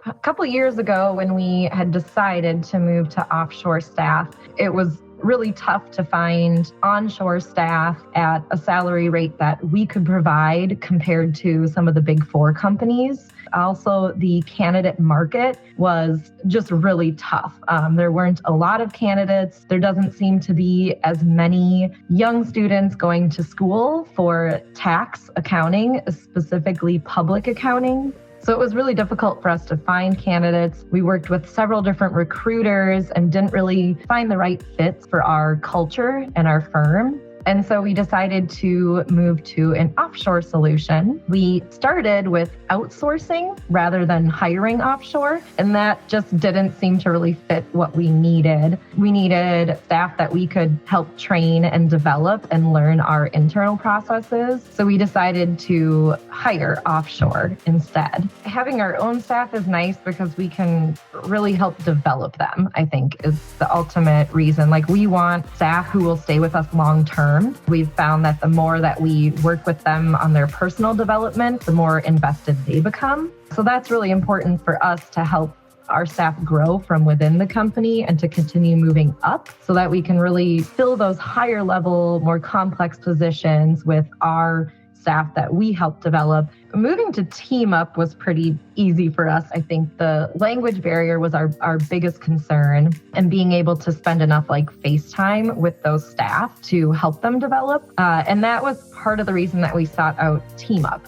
A couple years ago, when we had decided to move to offshore staff, it was really tough to find onshore staff at a salary rate that we could provide compared to some of the big four companies. Also, the candidate market was just really tough. There weren't a lot of candidates. There doesn't seem to be as many young students going to school for tax accounting, specifically public accounting. So it was really difficult for us to find candidates. We worked with several different recruiters and didn't really find the right fits for our culture and our firm. And so we decided to move to an offshore solution. We started with outsourcing rather than hiring offshore, and that just didn't seem to really fit what we needed. We needed staff that we could help train and develop and learn our internal processes. So we decided to hire offshore instead. Having our own staff is nice because we can really help develop them, I think, is the ultimate reason. Like, we want staff who will stay with us long term. We've found that the more that we work with them on their personal development, the more invested they become. So that's really important for us to help our staff grow from within the company and to continue moving up so that we can really fill those higher level, more complex positions with our staff that we help develop. Moving to team up was pretty easy for us. I think the language barrier was our biggest concern, and being able to spend enough face time with those staff to help them develop. And that was part of the reason that we sought out team up.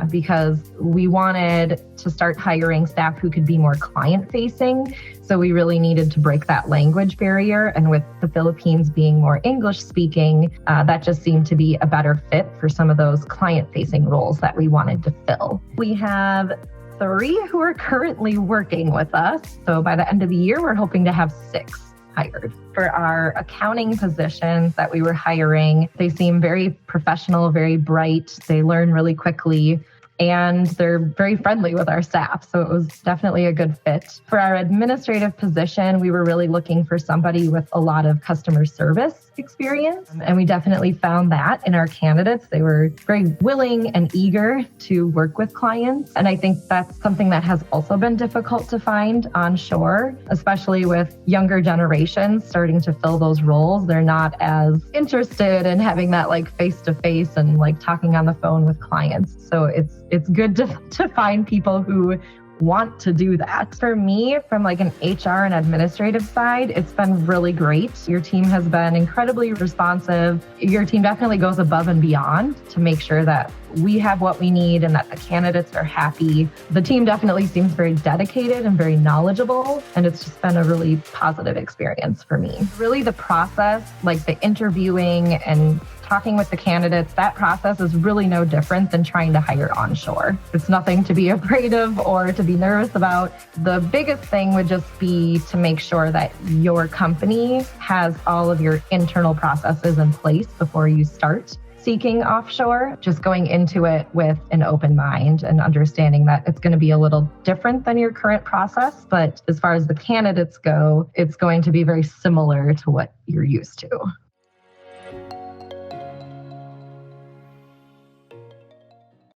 Because we wanted to start hiring staff who could be more client-facing. So we really needed to break that language barrier. And with the Philippines being more English-speaking, that just seemed to be a better fit for some of those client-facing roles that we wanted to fill. We have 3 who are currently working with us. So by the end of the year, we're hoping to have 6 hired. For our accounting positions that we were hiring, they seem very professional, very bright. They learn really quickly, and they're very friendly with our staff. So it was definitely a good fit. For our administrative position, we were really looking for somebody with a lot of customer service experience. And we definitely found that in our candidates. They were very willing and eager to work with clients. And I think that's something that has also been difficult to find onshore, especially with younger generations starting to fill those roles. They're not as interested in having that face-to-face and talking on the phone with clients. So it's good to find people who want to do that. For me, from an HR and administrative side, it's been really great. Your team has been incredibly responsive. Your team definitely goes above and beyond to make sure that we have what we need and that the candidates are happy. The team definitely seems very dedicated and very knowledgeable, and it's just been a really positive experience for me. Really, the process, the interviewing and talking with the candidates, that process is really no different than trying to hire onshore. It's nothing to be afraid of or to be nervous about. The biggest thing would just be to make sure that your company has all of your internal processes in place before you start seeking offshore. Just going into it with an open mind and understanding that it's going to be a little different than your current process. But as far as the candidates go, it's going to be very similar to what you're used to.